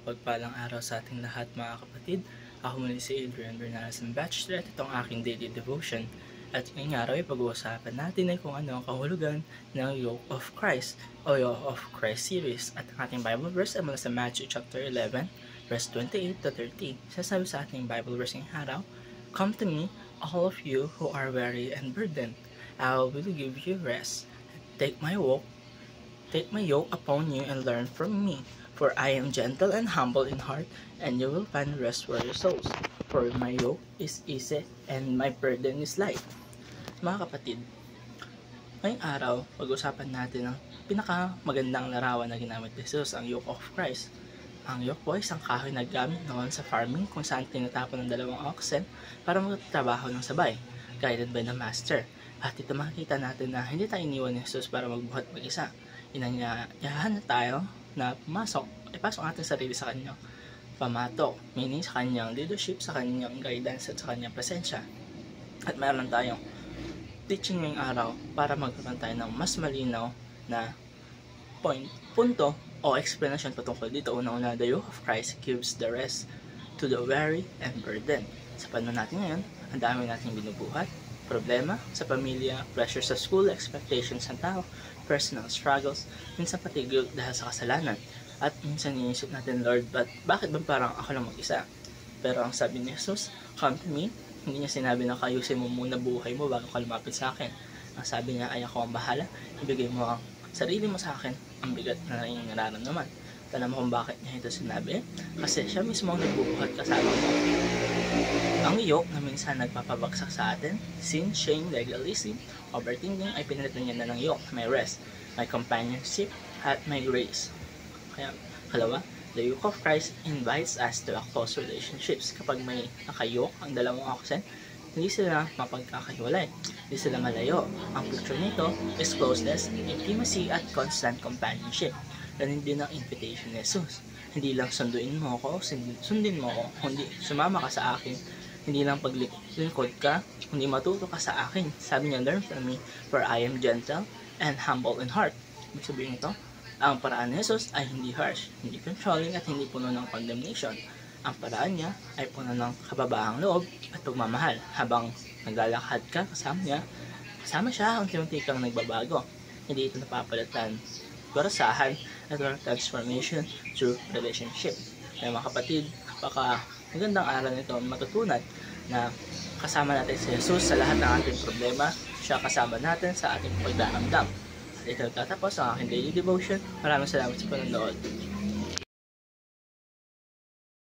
mapagpalang araw sa ating lahat mga kapatid. Ako muli si Adrian Bernales ng Bachelor at itong aking daily devotion. At ngayong araw ay pag-uusapan natin ay kung ano ang kahulugan ng Yoke of Christ o Yoke of Christ series. At ang ating Bible verse ay mula sa Matthew chapter 11 verse 28 to 30. Sasabi sa ating Bible verse ngayong araw, "Come to me, all of you who are weary and burdened. I will give you rest. Take my yoke upon you and learn from me. For I am gentle and humble in heart, and you will find rest for your souls. For my yoke is easy and my burden is light." Mga kapatid, ngayong araw, pag-usapan natin ang pinakamagandang larawan na ginamit ni Jesus, ang yoke of Christ. Ang yoke po ay isang kahoy na gamit noon sa farming kung saan tinatapon ng dalawang oxen para magtrabaho ng sabay, guided by the master. At ito makikita natin na hindi tayo iniwan ni Jesus para magbuhat mag-isa. Inanyayahan na tayo na ipasok ang ating sarili sa kanyang pamatok, meaning sa kanyang leadership, sa kanyang guidance at sa kanyang presensya. At mayroon tayong teaching ngayong araw para magkaroon tayo ng mas malinaw na punto o explanation patungkol dito. Una-una, the yoke of Christ gives the rest to the weary and burdened. Sa panahon natin ngayon, ang dami nating binubuhat, problema sa pamilya, pressure sa school, expectations ng tao, personal struggles, minsan pati guilt dahil sa kasalanan. At minsan iniisip natin, Lord, bakit ba parang ako lang mag-isa? Pero ang sabi ni Jesus, "Come to me." Hindi niya sinabi na kayusin mo muna buhay mo bago ka lumapit sa akin. Ang sabi niya ay ako ang bahala, ibigay mo ang sarili mo sa akin, ang bigat na iyong nararamdaman. Alam mo kung bakit niya ito sinabi? Kasi siya mismo ang nagbubuhat kasama mo. Ang yoke na minsan nagpapabagsak sa atin, sin, shame, legalism, overthinking, ay pinalitan niya na ng yoke. May rest, may companionship, at may grace. Kaya, kalawa, the yoke of Christ invites us to a close relationships. Kapag may nakayoke ang dalawang oxen, hindi sila mapagkakahiwalay, hindi sila malayo. Ang picture nito is closeness, intimacy, at constant companionship. Ganun din ang invitation ni Jesus. Hindi lang sundin mo ako, kundi sumama ka sa akin. Hindi lang paglingkod ka, kundi matuto ka sa akin. Sabi niya, learn from me, for I am gentle and humble in heart. Ibig sabihin ito, ang paraan ni Jesus ay hindi harsh, hindi controlling, at hindi puno ng condemnation. Ang paraan niya ay puno ng kababaang loob at pagmamahal. Habang naglalakad ka kasama siya, unti-unti kang nagbabago. Hindi ito napapalitan barasahan at transformation through relationship. Kaya mga kapatid, baka magandang aral nito matutunan na kasama natin si Jesus sa lahat ng ating problema. Siya kasama natin sa ating pagdaramdam. At ito tatapos ang aking daily devotion. Maraming salamat sa panonood.